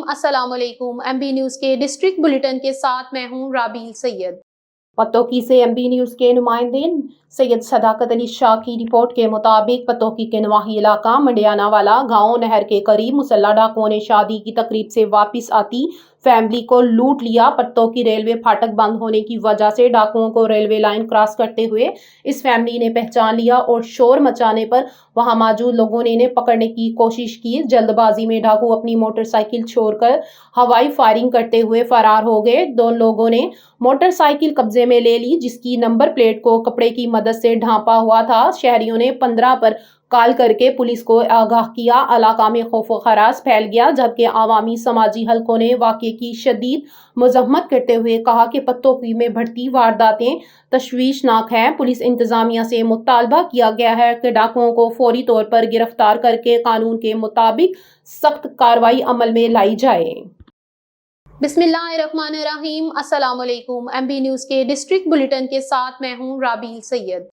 अस्सलाम वालेकुम। MB news के डिस्ट्रिक्ट बुलेटिन के साथ मैं हूं राबील सैयद। पतोकी से MB न्यूज के नुमाइंदे सैयद सदाकत अली शाह की रिपोर्ट के मुताबिक पतोकी के नवाही इलाका मंडियाना वाला गांव नहर के करीब मुसल्ला डाकुओं ने शादी की तकरीब से वापस आती फैमिली को लूट लिया। पतोकी रेलवे फाटक बंद होने की वजह से डाकुओं को रेलवे लाइन क्रॉस करते हुए इस फैमिली ने पहचान लिया और शोर मचाने पर वहां मौजूद लोगों ने इन्हें पकड़ने की कोशिश की। जल्दबाजी में डाकू अपनी मोटरसाइकिल छोड़कर हवाई फायरिंग करते हुए फरार हो गए। दोनों लोगों ने मोटरसाइकिल कब्जे में ले ली जिसकी नंबर प्लेट को कपड़े की मदद से ढांपा हुआ था। शहरियों ने 15 पर कॉल करके पुलिस को आगाह किया। इलाका में खौफ खरास फैल गया, जबकि आवामी समाजी हलकों ने वाक़े की शदीद मजम्मत करते हुए कहा कि पतोकी में बढ़ती वारदातें तशवीशनाक हैं। पुलिस इंतजामिया से मुतालबा किया गया है कि डाकुओं को फौरी तौर पर गिरफ्तार करके कानून के मुताबिक सख्त कार्रवाई अमल में लाई जाए। बिस्मिल्लाहिर्रहमानिर्रहीम। अस्सलाम वालेकुम। MB न्यूज के डिस्ट्रिक्ट बुलेटिन के साथ मैं हूं राबील सैयद।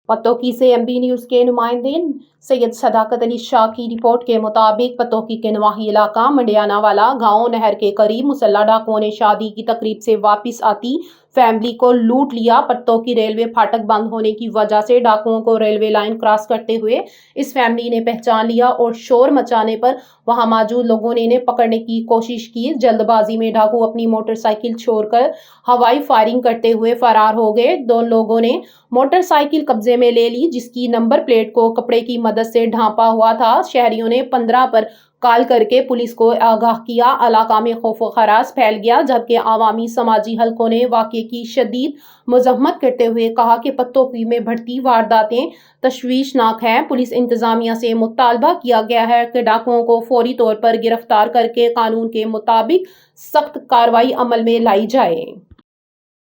पतोकी से MB न्यूज के नुमाइंदे सैयद सदाकत अली शाह की रिपोर्ट के मुताबिक पतोकी के नवाही इलाका मंडियाना वाला गांव नहर के करीब मुसल्ला डाकुओं ने शादी की तकरीब से वापस आती फैमिली को लूट लिया। पतोकी रेलवे फाटक बंद होने की वजह से डाकुओं को रेलवे लाइन क्रॉस करते हुए इस फैमिली ने पहचान लिया और शोर मचाने पर वहां मौजूद लोगों ने इन्हें पकड़ने की कोशिश की। जल्दबाजी में डाकू अपनी मोटरसाइकिल छोड़कर हवाई फायरिंग करते हुए फरार हो गए। दोनों लोगों ने मोटरसाइकिल कब्जे में ले ली जिसकी नंबर प्लेट को कपड़े की मदद से ढांपा हुआ था। शहरियों ने 15 पर कॉल करके पुलिस को आगाह किया। इलाका में खौफ खरास फैल गया, जबकि आवामी समाजी हलकों ने वाक़े की शदीद मजम्मत करते हुए कहा कि पतोकी में बढ़ती वारदातें तशवीशनाक हैं। पुलिस इंतजामिया से मुतालबा किया गया है कि डाकुओं को फौरी तौर पर गिरफ्तार करके कानून के मुताबिक सख्त कार्रवाई अमल में लाई जाए।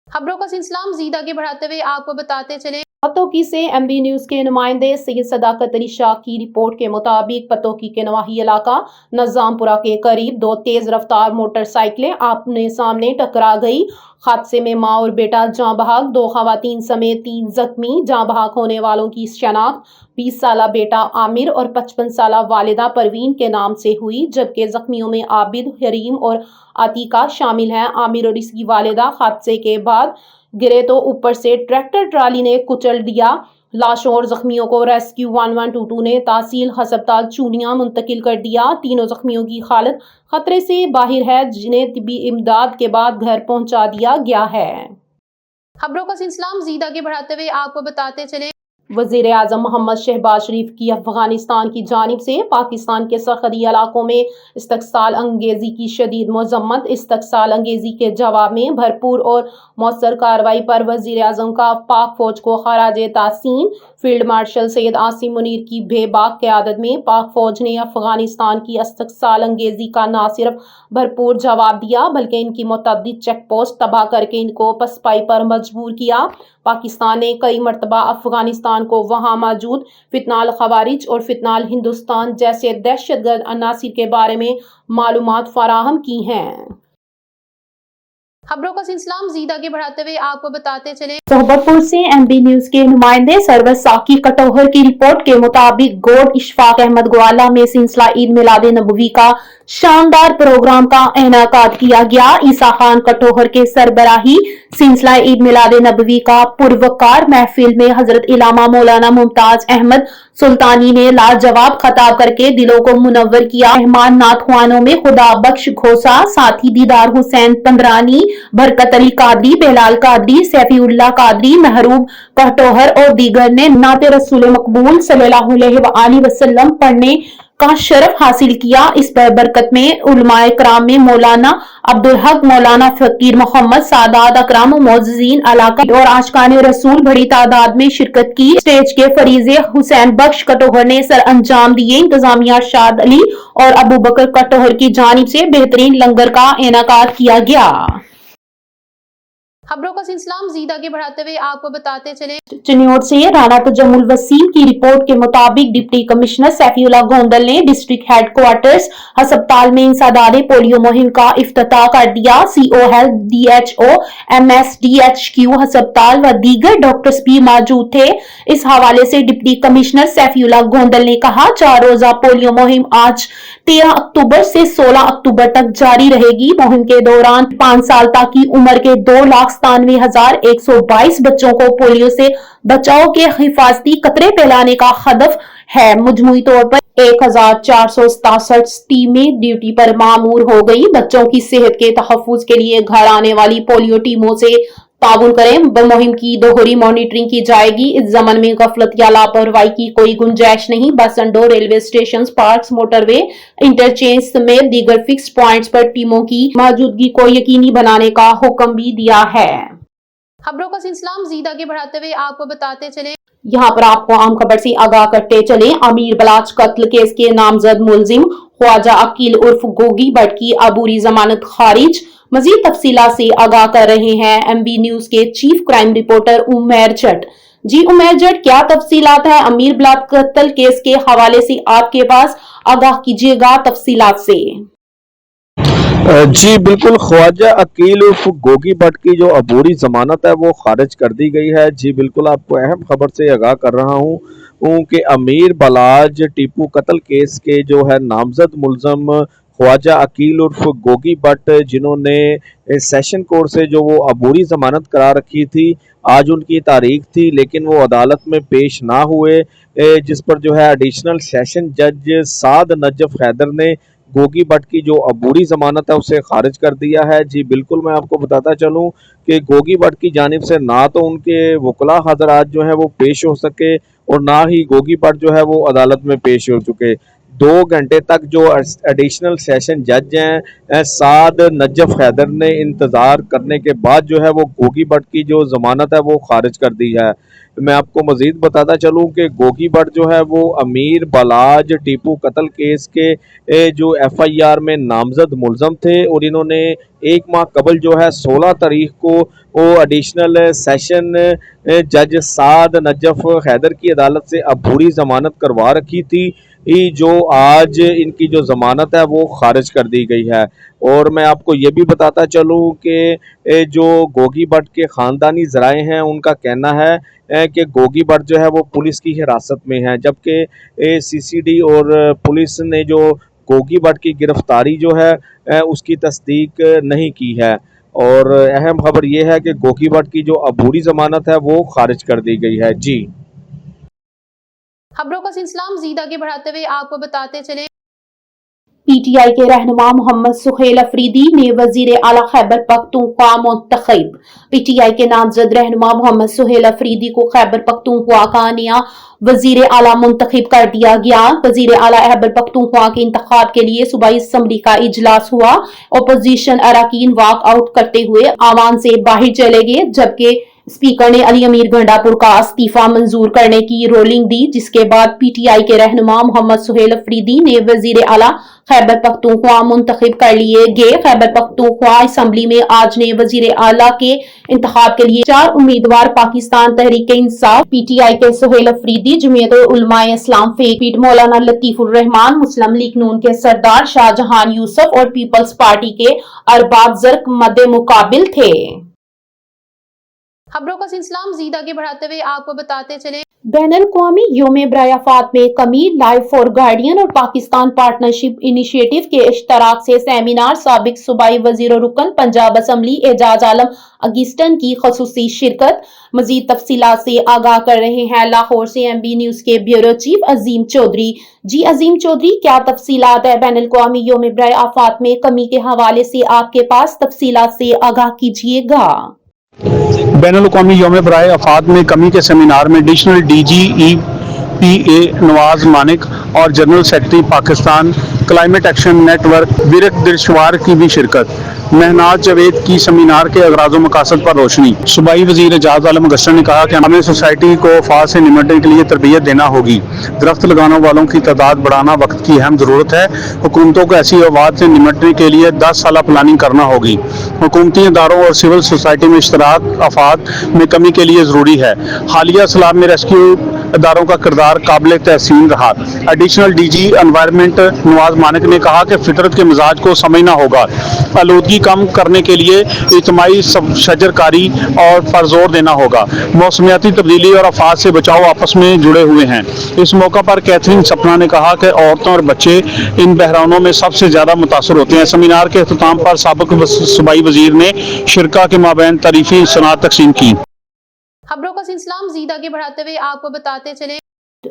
खबरों का सिलसिला मज़ीद आगे बढ़ाते हुए आपको बताते चले। पतोकी से MB न्यूज के नुमाइंदे सैयद सदाकत अली शाह की रिपोर्ट के मुताबिक पतोकी के नवाही इलाका नज़ामपुरा के करीब दो तेज रफ्तार मोटरसाइकिलें आमने सामने टकरा गई। हादसे में माँ और बेटा जाँ बहक, 2 खवातीन समेत 3 जख्मी। जाँ बहक होने वालों की शनाख्त 20 साला बेटा आमिर और 55 साला वालिदा परवीन के नाम से हुई, जबकि जख्मियों में आबिद, हरीम और आतिका शामिल हैं। आमिर और इसकी वालिदा हादसे के बाद गिरे तो ऊपर से ट्रैक्टर ट्राली ने कुचल दिया। लाशों और जख्मियों को रेस्क्यू 1122 ने तहसील हस्पताल चूनिया मुंतकिल कर दिया। तीनों जख्मियों की हालत खतरे से बाहर है, जिन्हें तिब्बी इमदाद के बाद घर पहुंचा दिया गया है। खबरों का सिलसिला मज़ीद आगे बढ़ाते हुए आपको बताते चले। वज़ीर आज़म मोहम्मद शहबाज शरीफ की अफगानिस्तान की जानिब से पाकिस्तान के सरहदी इलाकों में इस्तक़साल अंगेज़ी की शदीद मज़म्मत। इस्तक़साल अंगेज़ी के जवाब में भरपूर और मौसर कार्रवाई पर वज़ीर आज़म का पाक फ़ौज को खराजे तासीन। फील्ड मार्शल सैयद आसिम मुनीर की बेबाक क़यादत में पाक फ़ौज ने अफगानिस्तान की इस्तक़साल अंगेज़ी का न सिर्फ भरपूर जवाब दिया बल्कि इनकी मुतअद्दिद चेक पोस्ट तबाह करके इनको पसपाई पर मजबूर किया। पाकिस्तान ने कई मरतबा अफगानिस्तान को वहां मौजूद फितनाल खवारिज और फितनाल हिंदुस्तान जैसे दहशतगर्द अनासिर के बारे में मालूमात फराहम की हैं। खबरों का सिलसिला मज़ीद आगे बढ़ाते हुए आपको बताते चले। सोहबतपुर से MB न्यूज के नुमाइंदे सरवर साकी कटोहर की रिपोर्ट के मुताबिक गोड इशफाक अहमद ग्वाला में सिलसिला ईद मिलाद नबवी का शानदार प्रोग्राम का इनेकाद किया गया। ईसा खान कटोहर के सरबराही सिलसिला ईद मिलाद नबवी का पुरवकार महफिल में हजरत इलामा मौलाना मुमताज अहमद सुल्तानी ने लाजवाब खताब करके दिलों को मुनव्वर किया। मेहमान नातख्वानों में खुदा बख्श घोसा, साथी दीदार हुसैन पंदरानी, बरकत अली कादरी, बेलाल कादरी, सैफीउल्लाह कादरी, महरूब कटोहर और दीगर ने नाते रसूल मकबूल सल्लल्लाहु अलैहि वसल्लम पढ़ने का शरफ हासिल किया। इस पर बरकत में उलमाए कराम में मौलाना अब्दुल हक, मौलाना फकीर मोहम्मद, सादात अकराम, मोअज़्ज़िज़ीन इलाका और आशिकाने रसूल बड़ी तादाद में शिरकत की। स्टेज के फरीजे हुसैन बख्श कटोहर ने सर अंजाम दिए। इंतजामिया शाद अली और अबू बकर कटोहर की जानिब से बेहतरीन लंगर का इनेकाद किया गया। खबरों का सिलसिला मजीद आगे बढ़ाते हुए आपको बताते चले चिन्नौर से राणा तजम्मुल वसीम की रिपोर्ट के मुताबिक डिप्टी कमिश्नर सैफीउल्लाह गोंदल ने डिस्ट्रिक्ट हेडक्वार्टर्स अस्पताल में इंसदाद पोलियो मुहिम का इफ्तिताह कर दिया। सीओ हेल्थ, DHO, MSDHQ अस्पताल व दीगर डॉक्टर्स भी मौजूद थे। इस हवाले से डिप्टी कमिश्नर सैफीउल्लाह गोंदल ने कहा, 4 रोजा पोलियो मुहिम आज 13 अक्टूबर से 16 अक्टूबर तक जारी रहेगी। मुहिम के दौरान 5 साल तक की उम्र के 2,97,122 बच्चों को पोलियो से बचाव के हिफाजती कतरे फैलाने का हदफ है। मजमूई तौर पर 1,467 टीमें ड्यूटी पर मामूर हो गई। बच्चों की सेहत के तहफ्फुज के लिए घर आने वाली पोलियो टीमों से ताउन करें। मुहिम की दोहरी मॉनिटरिंग की जाएगी। इस जमन में गफलत या लापरवाही की कोई गुंजाइश नहीं। बस अड्डों, railway station, parks, motorway, interchange समेत दीगर फिक्स पॉइंट्स पर टीमों की मौजूदगी को यकीनी बनाने का हुक्म भी दिया है। खबरों का सिलसिला मजीद आगे बढ़ाते हुए आपको बताते चले यहाँ पर आपको आम खबर से आगाह करते चले। अमीर बलाच कत्ल केस के नामजद मुलजिम ख्वाजा अकील उर्फ गोगी भट्ट की अबूरी जमानत खारिज। मजीद तफसीलात से आगाह कर रहे हैं MB न्यूज के चीफ क्राइम रिपोर्टर उमैर जट। जी उमैर जट, क्या तफसीलात है अमीर बलाच कत्ल केस के हवाले से आपके पास? आगाह कीजिएगा तफसीलात से। जी बिल्कुल, ख्वाजा अकील उर्फ गोगी भट्ट की जो अबूरी जमानत है वो खारिज कर दी गई है। जी बिल्कुल, आपको अहम खबर से आगाह कर रहा हूँ कि अमीर बलाज टीपू कत्ल केस के जो है नामजद मुलजम ख्वाजा अकील उर्फ गोगी भट्ट, जिन्होंने सेशन कोर्ट से जो वो अबूरी जमानत करा रखी थी, आज उनकी तारीख थी लेकिन वो अदालत में पेश ना हुए, जिस पर जो है एडिशनल सेशन जज साद नजफ हैदर ने गोगी भट्ट की जो अबूरी जमानत है उसे खारिज कर दिया है। जी बिल्कुल, मैं आपको बताता चलूं कि गोगी भट्ट की जानिब से ना तो उनके वकला हजरात जो है वो पेश हो सके और ना ही गोगी भट्ट जो है वो अदालत में पेश हो चुके। 2 घंटे तक जो एडिशनल सेशन जज हैं साद नजफ हैदर ने इंतज़ार करने के बाद जो है वो गोगी भट्ट की जो जमानत है वो खारिज कर दी है। मैं आपको मजीद बताता चलूं कि गोगी भट्ट जो है वो अमीर बलाज टीपू कत्ल केस के जो FIR में नामजद मुलजम थे और इन्होंने 1 माह कबल जो है 16 तारीख को वो एडिशनल सेशन जज साद नजफ हैदर की अदालत से अबूरी जमानत करवा रखी थी, जो आज इनकी जो ज़मानत है वो खारिज कर दी गई है। और मैं आपको ये भी बताता चलूँ कि जो गोगी भट्ट के ख़ानदानी ज़राए हैं उनका कहना है कि गोगी भट्ट जो है वो पुलिस की हिरासत में है, जबकि CCD और पुलिस ने जो गोगी भट्ट की गिरफ्तारी जो है उसकी तस्दीक नहीं की है। और अहम खबर ये है कि गोगी भट्ट की जो अबूरी ज़मानत है वो खारिज कर दी गई है। जी खबरों का सिलसिला मजीद आगे बढ़ाते हुए आपको बताते चले PTI के रहनुमा मोहम्मद सुहेल अफरीदी ने वजीर आला खैबर पख्तूनख्वा मुंतखब। PTI के नामजद रहनुमा मोहम्मद सुहेल अफरीदी को खैबर पख्तूनख्वा का नया वजीर आला मुंतखब कर दिया गया। वजीर आला खैबर पख्तूनख्वा के इंतखाब के लिए सूबाई असम्बली का इजलास हुआ। अपोजिशन अरकान वॉक आउट करते हुए आवाम से बाहर चले गए, जबकि स्पीकर ने अली अमीर गंडापुर का इस्तीफा मंजूर करने की रोलिंग दी, जिसके बाद PTI के रहनुमा मोहम्मद सुहेल अफरीदी ने वजीर आला खैबर पख्तूनख्वा मुंतखब कर लिए गए। खैबर पख्तूनख्वा असम्बली में आज ने वजीर आला के इंतखाब के लिए 4 उम्मीदवार पाकिस्तान तहरीक-ए-इंसाफ, PTI के सुहेल अफरीदी, जमीयत उलमाए इस्लाम फेक, मौलाना लतीफुर रहमान, मुस्लिम लीग नून के सरदार शाहजहान यूसुफ और पीपल्स पार्टी के अरबाब जर्क मद्दे मुकाबिल थे। खबरों का सिलसिला मजीद आगे बढ़ाते हुए आपको बताते चले बैनुल-अक़वामी यौम बराए-आफ़ात में कमी, लाइफ फॉर गार्डियन और पाकिस्तान पार्टनरशिप इनिशिएटिव के इश्तराक से सेमिनार, साबिक सूबाई वज़ीर रुकन पंजाब असम्बली एजाज आलम अगिस्टन की ख़ुसूसी शिरकत। मजीद तफसीलात से आगाह कर रहे हैं लाहौर से MB न्यूज के ब्यूरो चीफ अजीम चौधरी। जी अजीम चौधरी, क्या तफसीलात है बैनुल-अक़वामी यौम बराए-आफ़ात में कमी के हवाले से आपके पास? तफसीलात से आगाह कीजिएगा। बैनुल-अक़वामी यौम बराए आफ़ात में कमी के सेमिनार में additional DG PA Nawaz Manik और general secretary Pakistan climate action network Virk दिलशवार की भी शिरकत। महनाज जावेद की सेमिनार के अगराज़ मकासद पर रोशनी। सूबाई वज़ीर एजाज आलम गस्टर ने कहा कि हमें सोसाइटी को आफात से निपटने के लिए तरबियत देना होगी। दरख्त लगाने वालों की तादाद बढ़ाना वक्त की अहम ज़रूरत है। हुकूमतों को ऐसी आफात से निपटने के लिए 10 साल प्लानिंग करना होगी। हुकूमती इदारों और सिविल सोसाइटी में इश्तराक आफात में कमी के लिए ज़रूरी है। हालिया सैलाब में रेस्क्यू इदारों का किरदार काबिल तहसीन रहा। Additional DG environment Nawaz Manik ने कहा कि फितरत के मिजाज को समझना होगा। आलूदगी कम करने के लिए इज्तिमाई शजरकारी और पर जोर देना होगा। मौसमियाती तब्दीली और आफात से बचाव आपस में जुड़े हुए हैं। इस मौका पर कैथरीन सपना ने कहा कि औरतों और बच्चे इन बहरानों में सबसे ज़्यादा मुतासर होते हैं। सेमिनार के अख्ताम पर साबिक सूबाई वज़ीर ने शिरका के माबैन तारीफी सनात तकसीम की। खबरों का सिलसिला मज़ीद आगे बढ़ाते हुए आपको बताते चले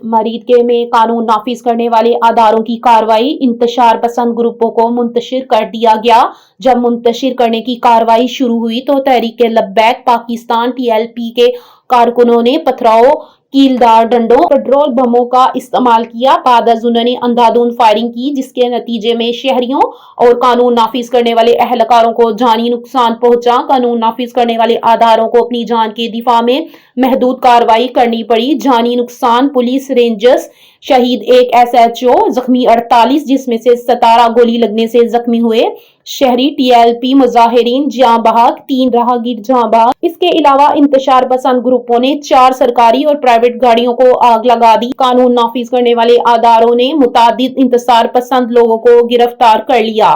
मरीद के में कानून नाफिज करने वाले अदारों की कार्रवाई इंतशार पसंद ग्रुपों को मुंतशिर कर दिया गया। जब मुंतशिर करने की कार्रवाई शुरू हुई तो तहरीक लब्बैक पाकिस्तान TLP के कारकुनों ने पथराव, कीलदार डंडों, पेट्रोल बमों का इस्तेमाल किया। बाद उन्होंने अंधाधुंध फायरिंग की, जिसके नतीजे में शहरियों और कानून नाफिज करने वाले अहलकारों को जानी नुकसान पहुंचा। कानून नाफिज करने वाले अदारों को अपनी जान के दिफा में महदूद कार्रवाई करनी पड़ी। जानी नुकसान पुलिस रेंजर्स शहीद 1 SHO, जख्मी 48, जिसमें से 17 गोली लगने से जख्मी हुए। शहरी TLP मुजाहिरीन जाँ बहक, 3 राहगीर जाँ बहक। इसके अलावा इंतशार पसंद ग्रुपों ने 4 सरकारी और प्राइवेट गाड़ियों को आग लगा दी। कानून नाफिज करने वाले अदारों ने मुतादिद इंतशार पसंद लोगों को गिरफ्तार कर लिया।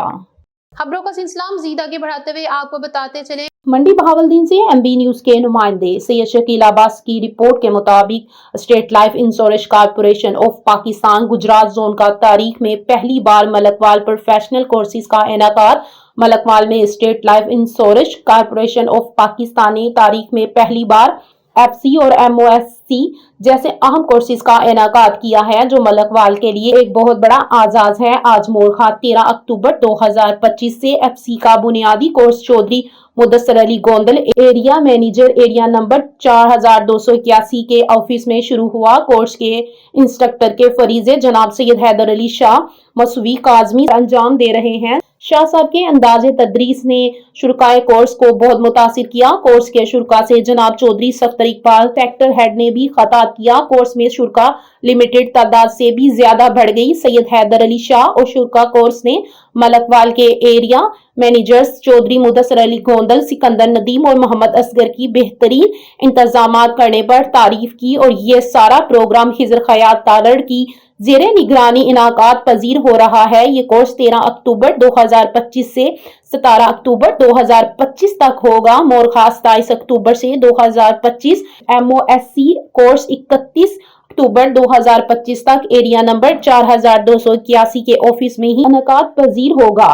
खबरों का सिलसिला मज़ीद आगे बढ़ाते हुए आपको बताते चले मंडी बहावलदीन से MB न्यूज के नुमाइंदे सैयद शकील अब्बास की रिपोर्ट के मुताबिक state life insurance corporation of Pakistan Gujarat zone का तारीख में पहली बार मलकवाल प्रोफेशनल कोर्सेज का इनेकाद। मलकवाल में state life insurance corporation of Pakistan ने तारीख में पहली बार FC और MOSC जैसे अहम कोर्सेज का इनेकाद किया है, जो मलकवाल के लिए एक बहुत बड़ा आजाज है। आज मोरखा 13 अक्टूबर 2025 से FC का बुनियादी course Chaudhry Mudassar Ali Gondal area manager area number 4281 के ऑफिस में शुरू हुआ। कोर्स के इंस्ट्रक्टर के फरीजे जनाब सैयद हैदर अली शाह मसूवी काजमी अंजाम दे रहे हैं। शाह साहब के अंदाजे तदरीस ने शुरकाए कोर्स को बहुत मुतासिर किया। कोर्स के शुरका से जनाब चौधरी सख्तर इकबाल सेक्टर हेड ने भी खताब किया। कोर्स में शुरका लिमिटेड तादाद से भी ज्यादा बढ़ गई। सैयद हैदर अली शाह और शुरका कोर्स ने मलकवाल के एरिया मैनेजर्स चौधरी मुदस्सर अली गोंदल, सिकंदर नदीम और मोहम्मद असगर की बेहतरीन इंतजामात करने पर तारीफ की और ये सारा प्रोग्राम हिजर खयात तालड़ की जेरे निगरानी इनाकात पजीर हो रहा है। ये कोर्स 13 अक्टूबर 2025 से 17 अक्टूबर 2025 तक होगा। मोरखा 27 अक्टूबर से 2025, MOSC कोर्स 31 अक्टूबर 2025 तक एरिया नंबर 4281 के ऑफिस में ही इनाकात पजीर होगा।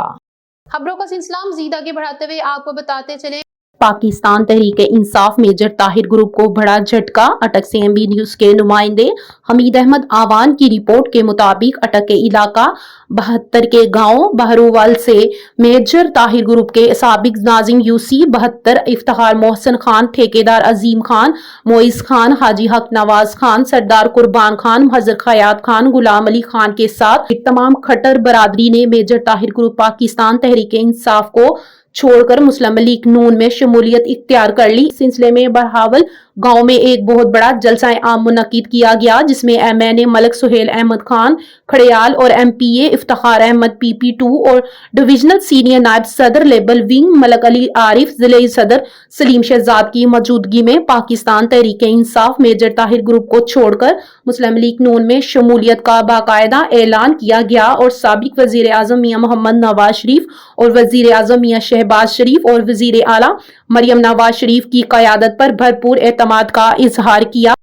खबरों का सिलसिला मज़ीद आगे बढ़ाते हुए आपको बताते चले पाकिस्तान तहरीक इंसाफ मेजर ताहिर ग्रुप को बड़ा झटका। अटक से MB न्यूज के नुमाइंदे हमीद अहमद आवान की रिपोर्ट के मुताबिक अटक के इलाका 72 के गांव बहरूवाल से मेजर ताहिर ग्रुप के साबिक नाजिम UC 72 इफ्तिखार मोहसन खान, ठेकेदार अजीम खान, मोइज खान, हाजी हक नवाज खान, सरदार कुर्बान खान, हजर खयात खान, गुलाम अली खान के साथ तमाम खट्टर बरादरी ने मेजर ताहिर ग्रुप पाकिस्तान तहरीक इंसाफ को छोड़कर मुस्लिम लीग नून में शमूलियत इख्तियार कर ली। इस सिलसिले में बहावल गांव में एक बहुत बड़ा जलसा आम मुनक्किद किया गया, जिसमें MNA मलक सुहेल अहमद खान खड़ियाल और MPA इफ्तिखार अहमद PP2 और डिविजनल सीनियर नायब सदर लेबल विंग मलक अली आरिफ, जिले सदर सलीम शहजाद की मौजूदगी में पाकिस्तान तहरीक इंसाफ मेजर ताहिर ग्रुप को छोड़कर मुस्लिम लीग नून में शमूलियत का बाकायदा ऐलान किया गया और साबिक वजीर आजम मियां मोहम्मद नवाज शरीफ और वजीर आजम मियां शहबाज शरीफ और वजीर आला मरियम नवाज शरीफ की क़यादत पर भरपूर एतमाद का इजहार किया।